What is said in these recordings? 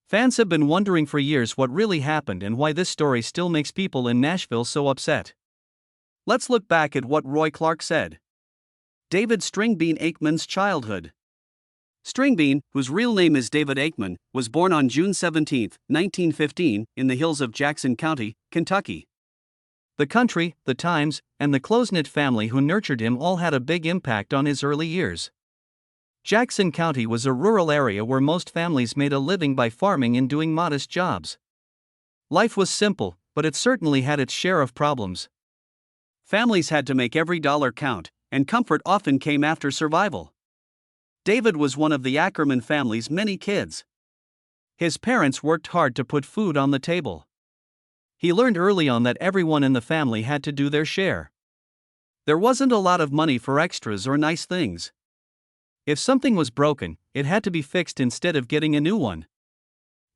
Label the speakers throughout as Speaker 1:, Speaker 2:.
Speaker 1: Fans have been wondering for years what really happened and why this story still makes people in Nashville so upset. Let's look back at what Roy Clark said. David Stringbean Akeman's childhood. Stringbean, whose real name is David Akeman, was born on June 17, 1915, in the hills of Jackson County, Kentucky. The country, the times, and the close-knit family who nurtured him all had a big impact on his early years. Jackson County was a rural area where most families made a living by farming and doing modest jobs. Life was simple, but it certainly had its share of problems. Families had to make every dollar count, and comfort often came after survival. David was one of the Akeman family's many kids. His parents worked hard to put food on the table. He learned early on that everyone in the family had to do their share. There wasn't a lot of money for extras or nice things. If something was broken, it had to be fixed instead of getting a new one.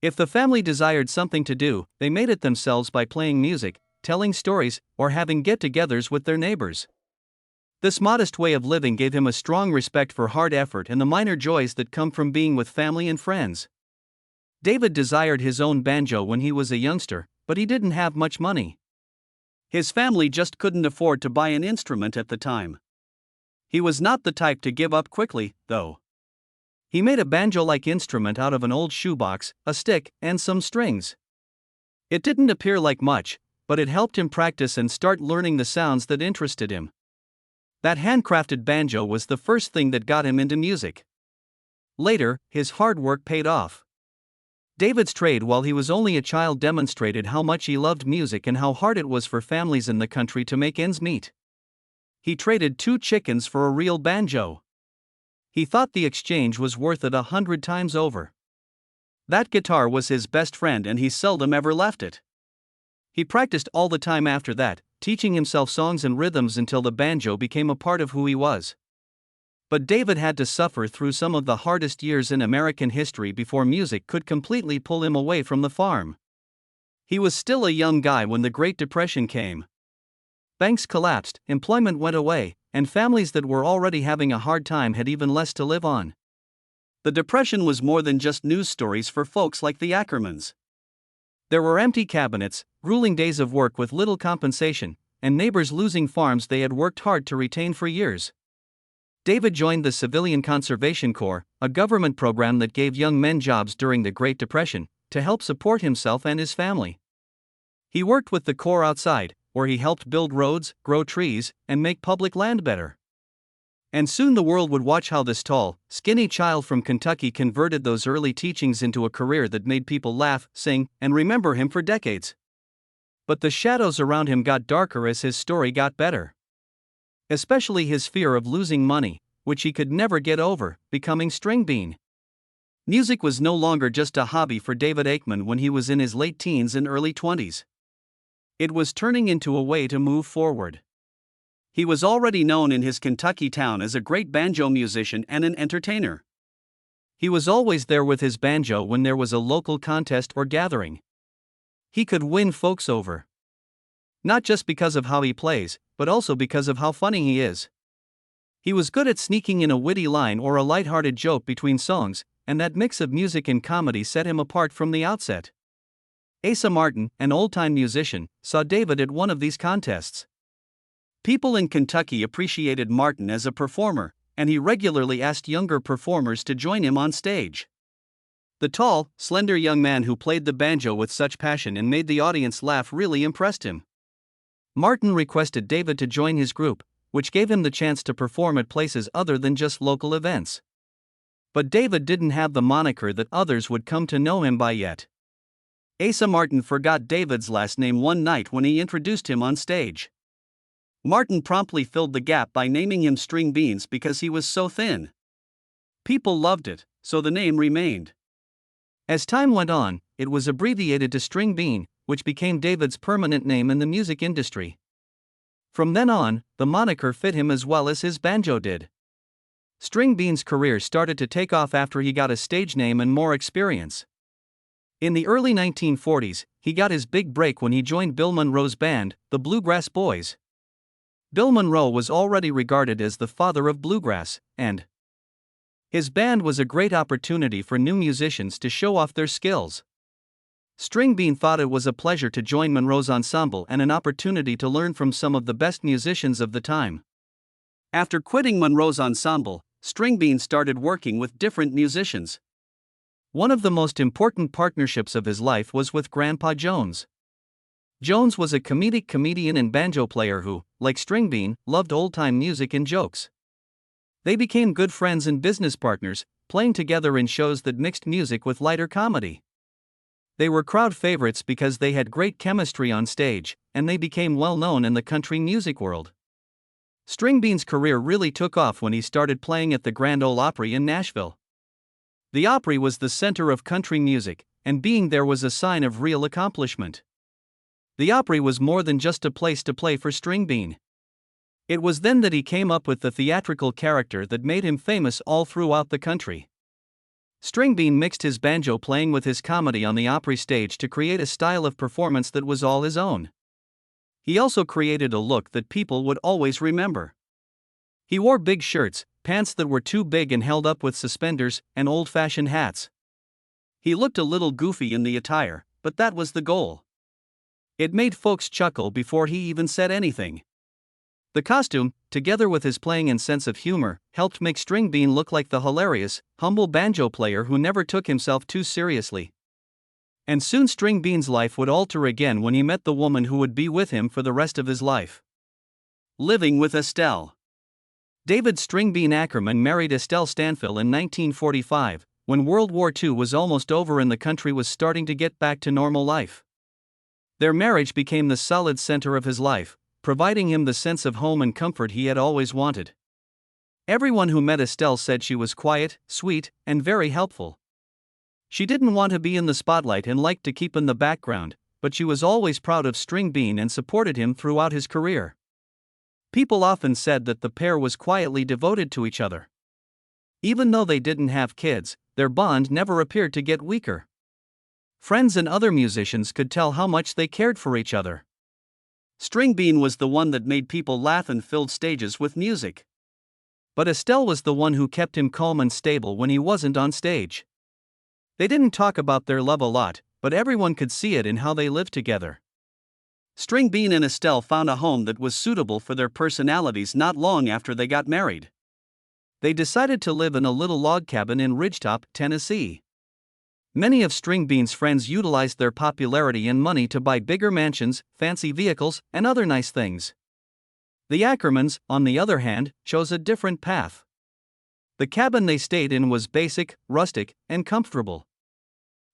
Speaker 1: If the family desired something to do, they made it themselves by playing music, telling stories, or having get-togethers with their neighbors. This modest way of living gave him a strong respect for hard effort and the minor joys that come from being with family and friends. David desired his own banjo when he was a youngster, but he didn't have much money. His family just couldn't afford to buy an instrument at the time. He was not the type to give up quickly, though. He made a banjo-like instrument out of an old shoebox, a stick, and some strings. It didn't appear like much, but it helped him practice and start learning the sounds that interested him. That handcrafted banjo was the first thing that got him into music. Later, his hard work paid off. David's trade while he was only a child demonstrated how much he loved music and how hard it was for families in the country to make ends meet. He traded 2 chickens for a real banjo. He thought the exchange was worth it 100 times over. That guitar was his best friend and he seldom ever left it. He practiced all the time after that, teaching himself songs and rhythms until the banjo became a part of who he was. But David had to suffer through some of the hardest years in American history before music could completely pull him away from the farm. He was still a young guy when the Great Depression came. Banks collapsed, employment went away, and families that were already having a hard time had even less to live on. The Depression was more than just news stories for folks like the Akemans. There were empty cabinets, grueling days of work with little compensation, and neighbors losing farms they had worked hard to retain for years. David joined the Civilian Conservation Corps, a government program that gave young men jobs during the Great Depression, to help support himself and his family. He worked with the Corps outside, where he helped build roads, grow trees, and make public land better. And soon the world would watch how this tall, skinny child from Kentucky converted those early teachings into a career that made people laugh, sing, and remember him for decades. But the shadows around him got darker as his story got better. Especially his fear of losing money, which he could never get over, becoming Stringbean. Music was no longer just a hobby for David Akeman when he was in his late teens and early 20s. It was turning into a way to move forward. He was already known in his Kentucky town as a great banjo musician and an entertainer. He was always there with his banjo when there was a local contest or gathering. He could win folks over. Not just because of how he plays, but also because of how funny he is. He was good at sneaking in a witty line or a light-hearted joke between songs, and that mix of music and comedy set him apart from the outset. Asa Martin, an old-time musician, saw David at one of these contests. People in Kentucky appreciated Martin as a performer, and he regularly asked younger performers to join him on stage. The tall, slender young man who played the banjo with such passion and made the audience laugh really impressed him. Martin requested David to join his group, which gave him the chance to perform at places other than just local events. But David didn't have the moniker that others would come to know him by yet. Asa Martin forgot David's last name one night when he introduced him on stage. Martin promptly filled the gap by naming him Stringbeans because he was so thin. People loved it, so the name remained. As time went on, it was abbreviated to Stringbean, which became David's permanent name in the music industry. From then on, the moniker fit him as well as his banjo did. Stringbean's career started to take off after he got a stage name and more experience. In the early 1940s, he got his big break when he joined Bill Monroe's band, the Bluegrass Boys. Bill Monroe was already regarded as the father of bluegrass, and His band was a great opportunity for new musicians to show off their skills. Stringbean thought it was a pleasure to join Monroe's ensemble and an opportunity to learn from some of the best musicians of the time. After quitting Monroe's ensemble, Stringbean started working with different musicians. One of the most important partnerships of his life was with Grandpa Jones. Jones was a comedic comedian and banjo player who, like Stringbean, loved old-time music and jokes. They became good friends and business partners, playing together in shows that mixed music with lighter comedy. They were crowd favorites because they had great chemistry on stage, and they became well known in the country music world. Stringbean's career really took off when he started playing at the Grand Ole Opry in Nashville. The Opry was the center of country music, and being there was a sign of real accomplishment. The Opry was more than just a place to play for Stringbean. It was then that he came up with the theatrical character that made him famous all throughout the country. Stringbean mixed his banjo playing with his comedy on the Opry stage to create a style of performance that was all his own. He also created a look that people would always remember. He wore big shirts, pants that were too big and held up with suspenders, and old-fashioned hats. He looked a little goofy in the attire, but that was the goal. It made folks chuckle before he even said anything. The costume, together with his playing and sense of humor, helped make Stringbean look like the hilarious, humble banjo player who never took himself too seriously. And soon Stringbean's life would alter again when he met the woman who would be with him for the rest of his life. Living with Estelle. David Stringbean Akeman married Estelle Stanfill in 1945, when World War II was almost over and the country was starting to get back to normal life. Their marriage became the solid center of his life, providing him the sense of home and comfort he had always wanted. Everyone who met Estelle said she was quiet, sweet, and very helpful. She didn't want to be in the spotlight and liked to keep in the background, but she was always proud of Stringbean and supported him throughout his career. People often said that the pair was quietly devoted to each other. Even though they didn't have kids, their bond never appeared to get weaker. Friends and other musicians could tell how much they cared for each other. Stringbean was the one that made people laugh and filled stages with music. But Estelle was the one who kept him calm and stable when he wasn't on stage. They didn't talk about their love a lot, but everyone could see it in how they lived together. Stringbean and Estelle found a home that was suitable for their personalities not long after they got married. They decided to live in a little log cabin in Ridgetop, Tennessee. Many of Stringbean's friends utilized their popularity and money to buy bigger mansions, fancy vehicles, and other nice things. The Ackermans, on the other hand, chose a different path. The cabin they stayed in was basic, rustic, and comfortable.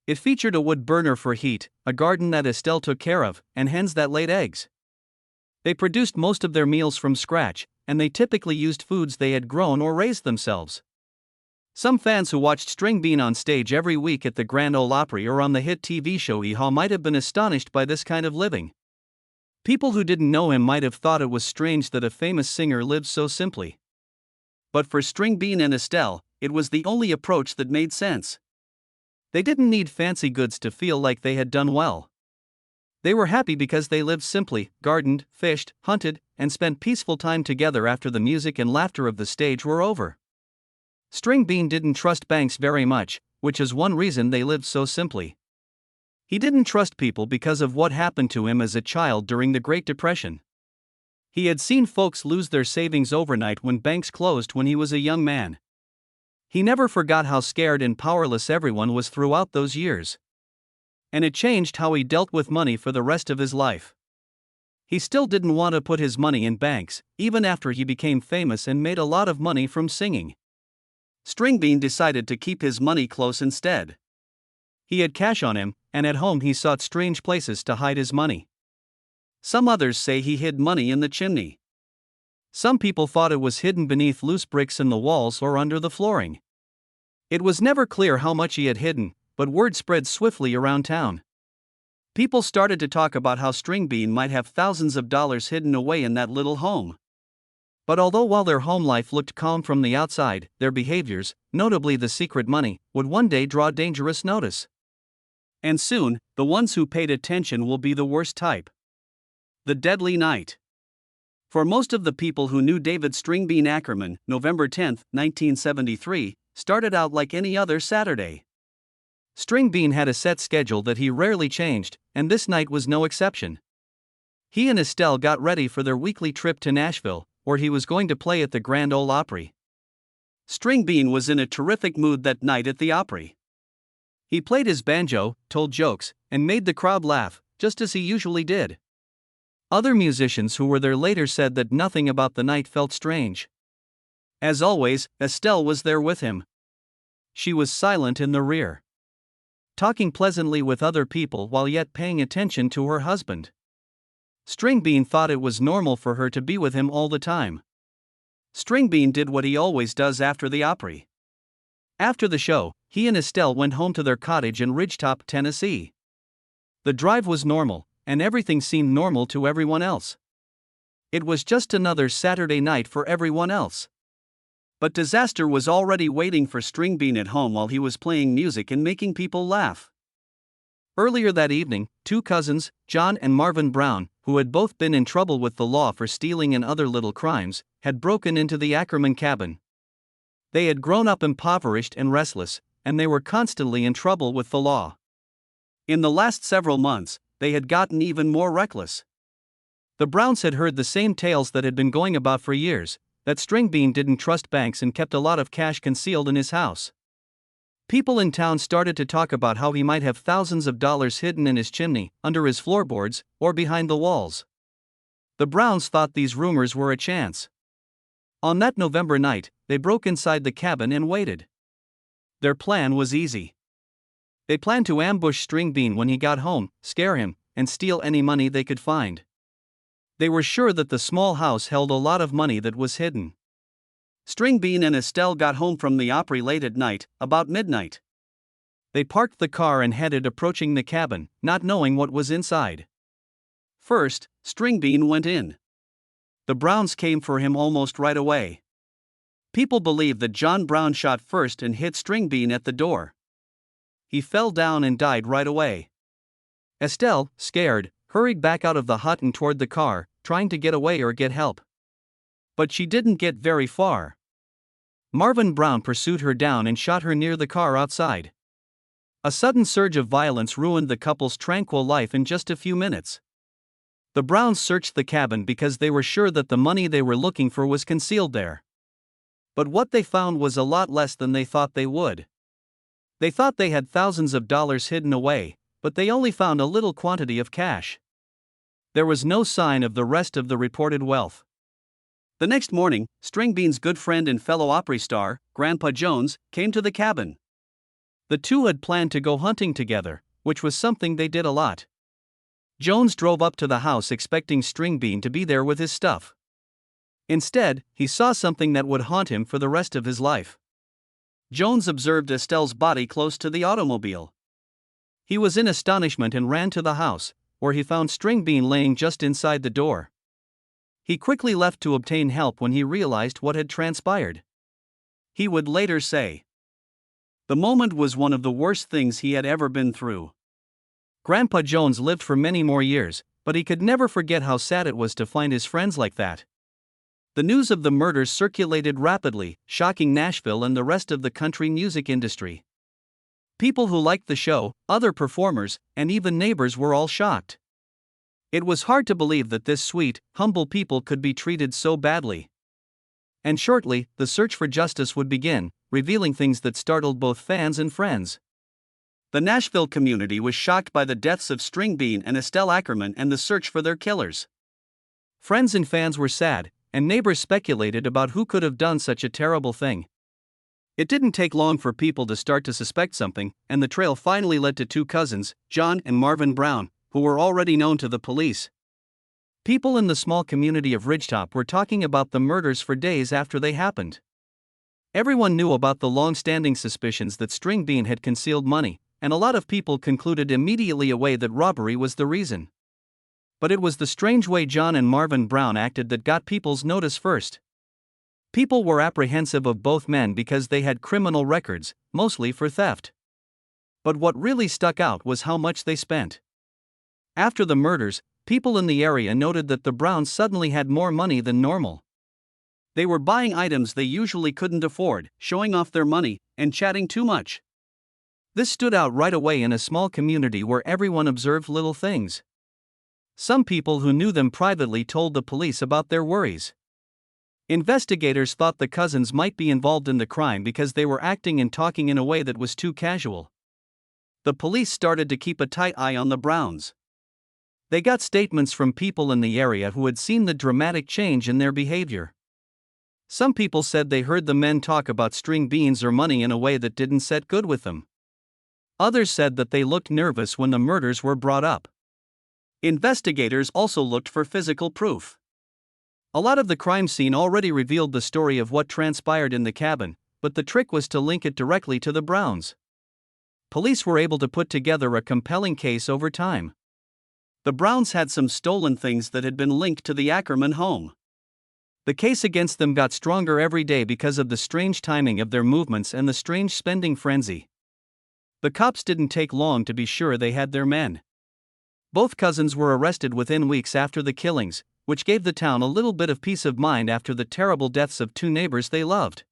Speaker 1: It featured a wood burner for heat, a garden that Estelle took care of, and hens that laid eggs. They produced most of their meals from scratch, and they typically used foods they had grown or raised themselves. Some fans who watched Stringbean on stage every week at the Grand Ole Opry or on the hit TV show Hee Haw might have been astonished by this kind of living. People who didn't know him might have thought it was strange that a famous singer lived so simply. But for Stringbean and Estelle, it was the only approach that made sense. They didn't need fancy goods to feel like they had done well. They were happy because they lived simply, gardened, fished, hunted, and spent peaceful time together after the music and laughter of the stage were over. Stringbean didn't trust banks very much, which is one reason they lived so simply. He didn't trust people because of what happened to him as a child during the Great Depression. He had seen folks lose their savings overnight when banks closed when he was a young man. He never forgot how scared and powerless everyone was throughout those years. And it changed how he dealt with money for the rest of his life. He still didn't want to put his money in banks, even after he became famous and made a lot of money from singing. Stringbean decided to keep his money close instead. He had cash on him, and at home he sought strange places to hide his money. Some others say he hid money in the chimney. Some people thought it was hidden beneath loose bricks in the walls or under the flooring. It was never clear how much he had hidden, but word spread swiftly around town. People started to talk about how Stringbean might have thousands of dollars hidden away in that little home. But although while their home life looked calm from the outside, their behaviors, notably the secret money, would one day draw dangerous notice. And soon, the ones who paid attention will be the worst type. The Deadly Night. For most of the people who knew David Stringbean Akeman, November 10, 1973, started out like any other Saturday. Stringbean had a set schedule that he rarely changed, and this night was no exception. He and Estelle got ready for their weekly trip to Nashville, where he was going to play at the Grand Ole Opry. Stringbean was in a terrific mood that night at the Opry. He played his banjo, told jokes, and made the crowd laugh, just as he usually did. Other musicians who were there later said that nothing about the night felt strange. As always, Estelle was there with him. She was silent in the rear, talking pleasantly with other people while yet paying attention to her husband. Stringbean thought it was normal for her to be with him all the time. Stringbean did what he always does after the Opry. After the show, he and Estelle went home to their cottage in Ridgetop, Tennessee. The drive was normal, and everything seemed normal to everyone else. It was just another Saturday night for everyone else. But disaster was already waiting for Stringbean at home while he was playing music and making people laugh. Earlier that evening, two cousins, John and Marvin Brown, who had both been in trouble with the law for stealing and other little crimes, had broken into the Akeman cabin. They had grown up impoverished and restless, and they were constantly in trouble with the law. In the last several months, they had gotten even more reckless. The Browns had heard the same tales that had been going about for years, that Stringbean didn't trust banks and kept a lot of cash concealed in his house. People in town started to talk about how he might have thousands of dollars hidden in his chimney, under his floorboards, or behind the walls. The Browns thought these rumors were a chance. On that November night, they broke inside the cabin and waited. Their plan was easy. They planned to ambush Stringbean when he got home, scare him, and steal any money they could find. They were sure that the small house held a lot of money that was hidden. Stringbean and Estelle got home from the Opry late at night, about midnight. They parked the car and headed approaching the cabin, not knowing what was inside. First, Stringbean went in. The Browns came for him almost right away. People believe that John Brown shot first and hit Stringbean at the door. He fell down and died right away. Estelle, scared, hurried back out of the hut and toward the car, trying to get away or get help. But she didn't get very far. Marvin Brown pursued her down and shot her near the car outside. A sudden surge of violence ruined the couple's tranquil life in just a few minutes. The Browns searched the cabin because they were sure that the money they were looking for was concealed there. But what they found was a lot less than they thought they would. They thought they had thousands of dollars hidden away, but they only found a little quantity of cash. There was no sign of the rest of the reported wealth. The next morning, Stringbean's good friend and fellow Opry star, Grandpa Jones, came to the cabin. The two had planned to go hunting together, which was something they did a lot. Jones drove up to the house expecting Stringbean to be there with his stuff. Instead, he saw something that would haunt him for the rest of his life. Jones observed Estelle's body close to the automobile. He was in astonishment and ran to the house, where he found Stringbean laying just inside the door. He quickly left to obtain help when he realized what had transpired. He would later say, "The moment was one of the worst things he had ever been through." Grandpa Jones lived for many more years, but he could never forget how sad it was to find his friends like that. The news of the murders circulated rapidly, shocking Nashville and the rest of the country music industry. People who liked the show, other performers, and even neighbors were all shocked. It was hard to believe that this sweet, humble people could be treated so badly. And shortly, the search for justice would begin, revealing things that startled both fans and friends. The Nashville community was shocked by the deaths of Stringbean and Estelle Akeman and the search for their killers. Friends and fans were sad, and neighbors speculated about who could have done such a terrible thing. It didn't take long for people to start to suspect something, and the trail finally led to two cousins, John and Marvin Brown, who were already known to the police. People in the small community of Ridgetop were talking about the murders for days after they happened. Everyone knew about the long-standing suspicions that Stringbean had concealed money, and a lot of people concluded immediately away that robbery was the reason. But it was the strange way John and Marvin Brown acted that got people's notice first. People were apprehensive of both men because they had criminal records, mostly for theft. But what really stuck out was how much they spent. After the murders, people in the area noted that the Browns suddenly had more money than normal. They were buying items they usually couldn't afford, showing off their money, and chatting too much. This stood out right away in a small community where everyone observed little things. Some people who knew them privately told the police about their worries. Investigators thought the cousins might be involved in the crime because they were acting and talking in a way that was too casual. The police started to keep a tight eye on the Browns. They got statements from people in the area who had seen the dramatic change in their behavior. Some people said they heard the men talk about string beans or money in a way that didn't set good with them. Others said that they looked nervous when the murders were brought up. Investigators also looked for physical proof. A lot of the crime scene already revealed the story of what transpired in the cabin, but the trick was to link it directly to the Browns. Police were able to put together a compelling case over time. The Browns had some stolen things that had been linked to the Akeman home. The case against them got stronger every day because of the strange timing of their movements and the strange spending frenzy. The cops didn't take long to be sure they had their men. Both cousins were arrested within weeks after the killings, which gave the town a little bit of peace of mind after the terrible deaths of two neighbors they loved.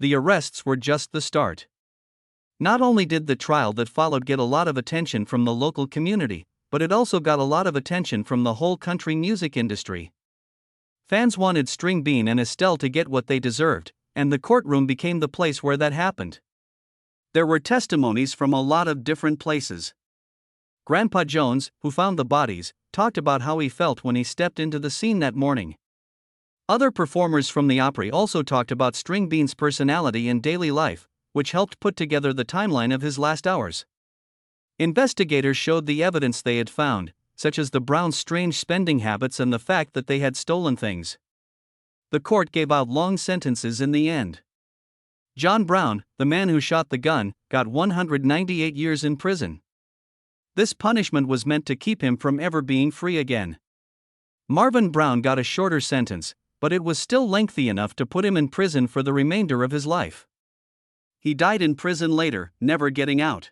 Speaker 1: The arrests were just the start. Not only did the trial that followed get a lot of attention from the local community, but it also got a lot of attention from the whole country music industry. Fans wanted Stringbean and Estelle to get what they deserved, and the courtroom became the place where that happened. There were testimonies from a lot of different places. Grandpa Jones, who found the bodies, talked about how he felt when he stepped into the scene that morning. Other performers from the Opry also talked about Stringbean's personality and daily life, which helped put together the timeline of his last hours. Investigators showed the evidence they had found, such as the Browns' strange spending habits and the fact that they had stolen things. The court gave out long sentences in the end. John Brown, the man who shot the gun, got 198 years in prison. This punishment was meant to keep him from ever being free again. Marvin Brown got a shorter sentence, but it was still lengthy enough to put him in prison for the remainder of his life. He died in prison later, never getting out.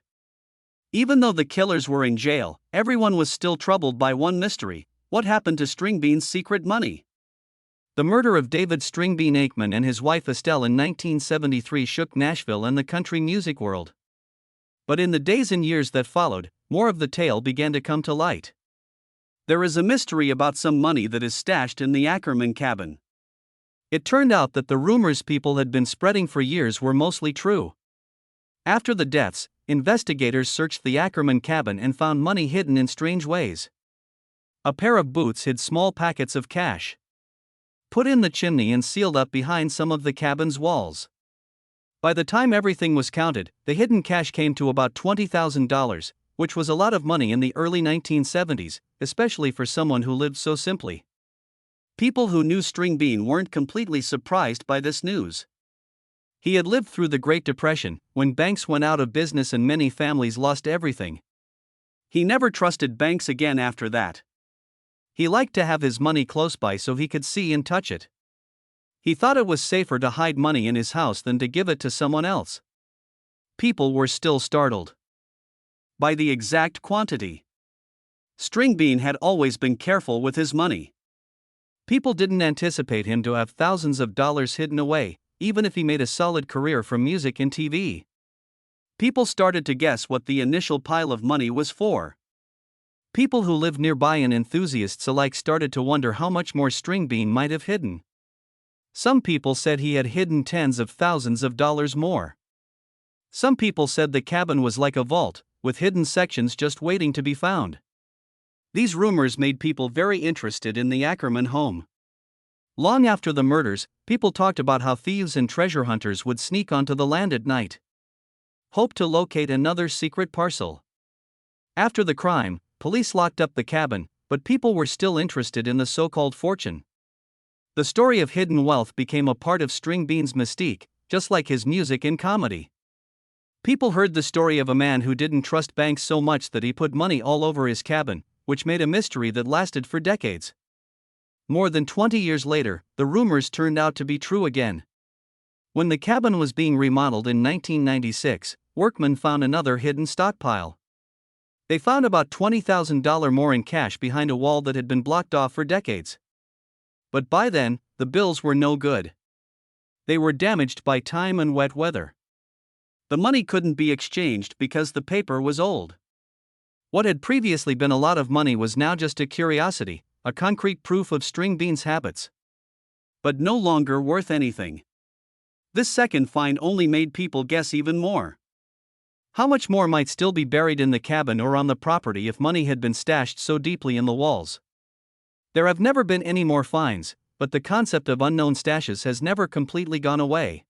Speaker 1: Even though the killers were in jail, everyone was still troubled by one mystery: what happened to Stringbean's secret money? The murder of David Stringbean Akeman and his wife Estelle in 1973 shook Nashville and the country music world. But in the days and years that followed, more of the tale began to come to light. There is a mystery about some money that is stashed in the Akeman cabin. It turned out that the rumors people had been spreading for years were mostly true. After the deaths, investigators searched the Akeman cabin and found money hidden in strange ways. A pair of boots hid small packets of cash, put in the chimney and sealed up behind some of the cabin's walls. By the time everything was counted, the hidden cash came to about $20,000, which was a lot of money in the early 1970s, especially for someone who lived so simply. People who knew Stringbean weren't completely surprised by this news. He had lived through the Great Depression, when banks went out of business and many families lost everything. He never trusted banks again after that. He liked to have his money close by so he could see and touch it. He thought it was safer to hide money in his house than to give it to someone else. People were still startled by the exact quantity. Stringbean had always been careful with his money. People didn't anticipate him to have thousands of dollars hidden away, even if he made a solid career from music and TV. People started to guess what the initial pile of money was for. People who lived nearby and enthusiasts alike started to wonder how much more Stringbean might have hidden. Some people said he had hidden tens of thousands of dollars more. Some people said the cabin was like a vault, with hidden sections just waiting to be found. These rumors made people very interested in the Akeman home. Long after the murders, people talked about how thieves and treasure hunters would sneak onto the land at night, hope to locate another secret parcel. After the crime, police locked up the cabin, but people were still interested in the so-called fortune. The story of hidden wealth became a part of Stringbean's mystique, just like his music and comedy. People heard the story of a man who didn't trust banks so much that he put money all over his cabin, which made a mystery that lasted for decades. More than 20 years later, the rumors turned out to be true again. When the cabin was being remodeled in 1996, workmen found another hidden stockpile. They found about $20,000 more in cash behind a wall that had been blocked off for decades. But by then, the bills were no good. They were damaged by time and wet weather. The money couldn't be exchanged because the paper was old. What had previously been a lot of money was now just a curiosity, a concrete proof of Stringbean's habits. But no longer worth anything. This second find only made people guess even more. How much more might still be buried in the cabin or on the property if money had been stashed so deeply in the walls? There have never been any more finds, but the concept of unknown stashes has never completely gone away.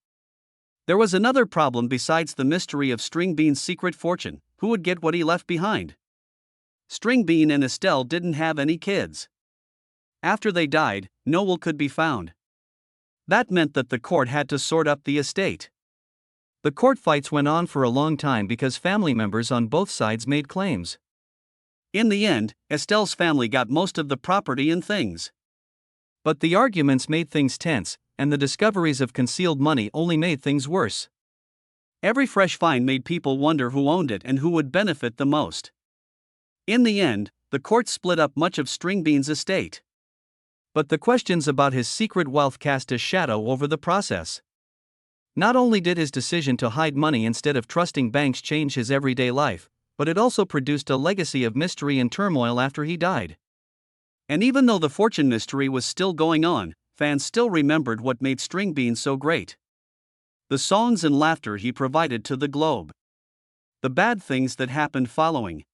Speaker 1: There was another problem besides the mystery of Stringbean's secret fortune: who would get what he left behind? Stringbean and Estelle didn't have any kids. After they died, no will could be found. That meant that the court had to sort up the estate. The court fights went on for a long time because family members on both sides made claims. In the end, Estelle's family got most of the property and things. But the arguments made things tense, and the discoveries of concealed money only made things worse. Every fresh find made people wonder who owned it and who would benefit the most. In the end, the court split up much of Stringbean's estate. But the questions about his secret wealth cast a shadow over the process. Not only did his decision to hide money instead of trusting banks change his everyday life, but it also produced a legacy of mystery and turmoil after he died. And even though the fortune mystery was still going on, fans still remembered what made Stringbean so great. The songs and laughter he provided to the globe. The bad things that happened following.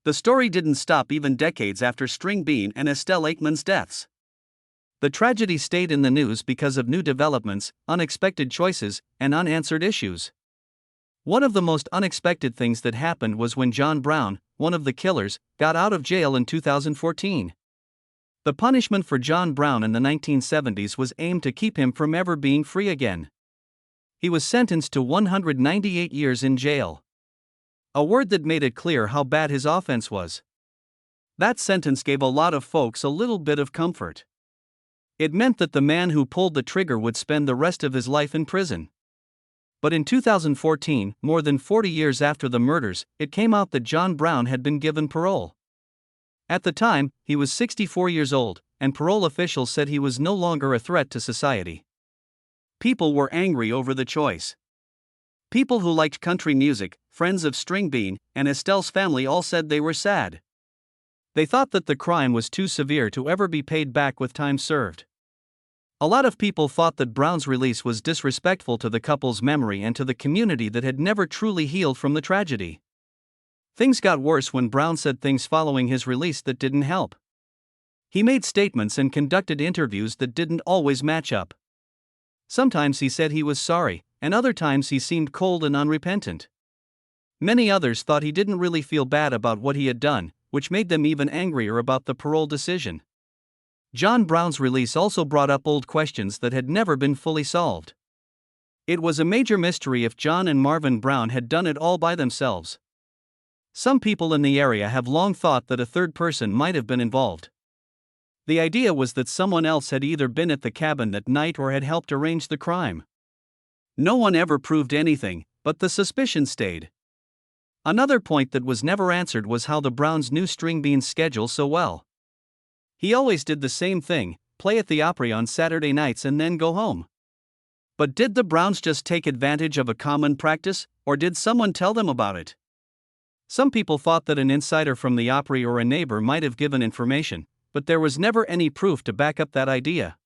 Speaker 1: The story didn't stop even decades after Stringbean and Estelle Akeman's deaths. The tragedy stayed in the news because of new developments, unexpected choices, and unanswered issues. One of the most unexpected things that happened was when John Brown, one of the killers, got out of jail in 2014. The punishment for John Brown in the 1970s was aimed to keep him from ever being free again. He was sentenced to 198 years in jail. A word that made it clear how bad his offense was. That sentence gave a lot of folks a little bit of comfort. It meant that the man who pulled the trigger would spend the rest of his life in prison. But in 2014, more than 40 years after the murders, it came out that John Brown had been given parole. At the time, he was 64 years old, and parole officials said he was no longer a threat to society. People were angry over the choice. People who liked country music, friends of Stringbean, and Estelle's family all said they were sad. They thought that the crime was too severe to ever be paid back with time served. A lot of people thought that Brown's release was disrespectful to the couple's memory and to the community that had never truly healed from the tragedy. Things got worse when Brown said things following his release that didn't help. He made statements and conducted interviews that didn't always match up. Sometimes he said he was sorry, and other times he seemed cold and unrepentant. Many others thought he didn't really feel bad about what he had done, which made them even angrier about the parole decision. John Brown's release also brought up old questions that had never been fully solved. It was a major mystery if John and Marvin Brown had done it all by themselves. Some people in the area have long thought that a third person might have been involved. The idea was that someone else had either been at the cabin that night or had helped arrange the crime. No one ever proved anything, but the suspicion stayed. Another point that was never answered was how the Browns knew Stringbean's schedule so well. He always did the same thing, play at the Opry on Saturday nights and then go home. But did the Browns just take advantage of a common practice, or did someone tell them about it? Some people thought that an insider from the Opry or a neighbor might have given information, but there was never any proof to back up that idea.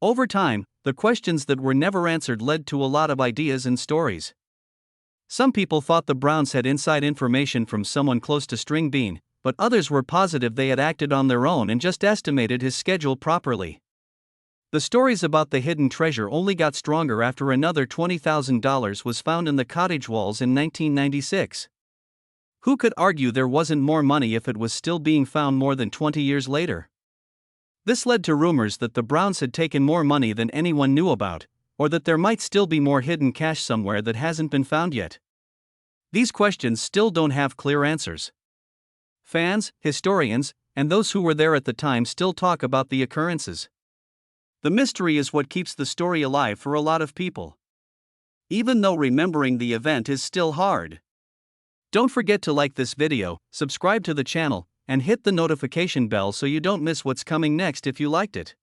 Speaker 1: Over time, the questions that were never answered led to a lot of ideas and stories. Some people thought the Browns had inside information from someone close to Stringbean, but others were positive they had acted on their own and just estimated his schedule properly. The stories about the hidden treasure only got stronger after another $20,000 was found in the cottage walls in 1996. Who could argue there wasn't more money if it was still being found more than 20 years later? This led to rumors that the Browns had taken more money than anyone knew about, or that there might still be more hidden cash somewhere that hasn't been found yet. These questions still don't have clear answers. Fans, historians, and those who were there at the time still talk about the occurrences. The mystery is what keeps the story alive for a lot of people. Even though remembering the event is still hard. Don't forget to like this video, subscribe to the channel, and hit the notification bell so you don't miss what's coming next if you liked it.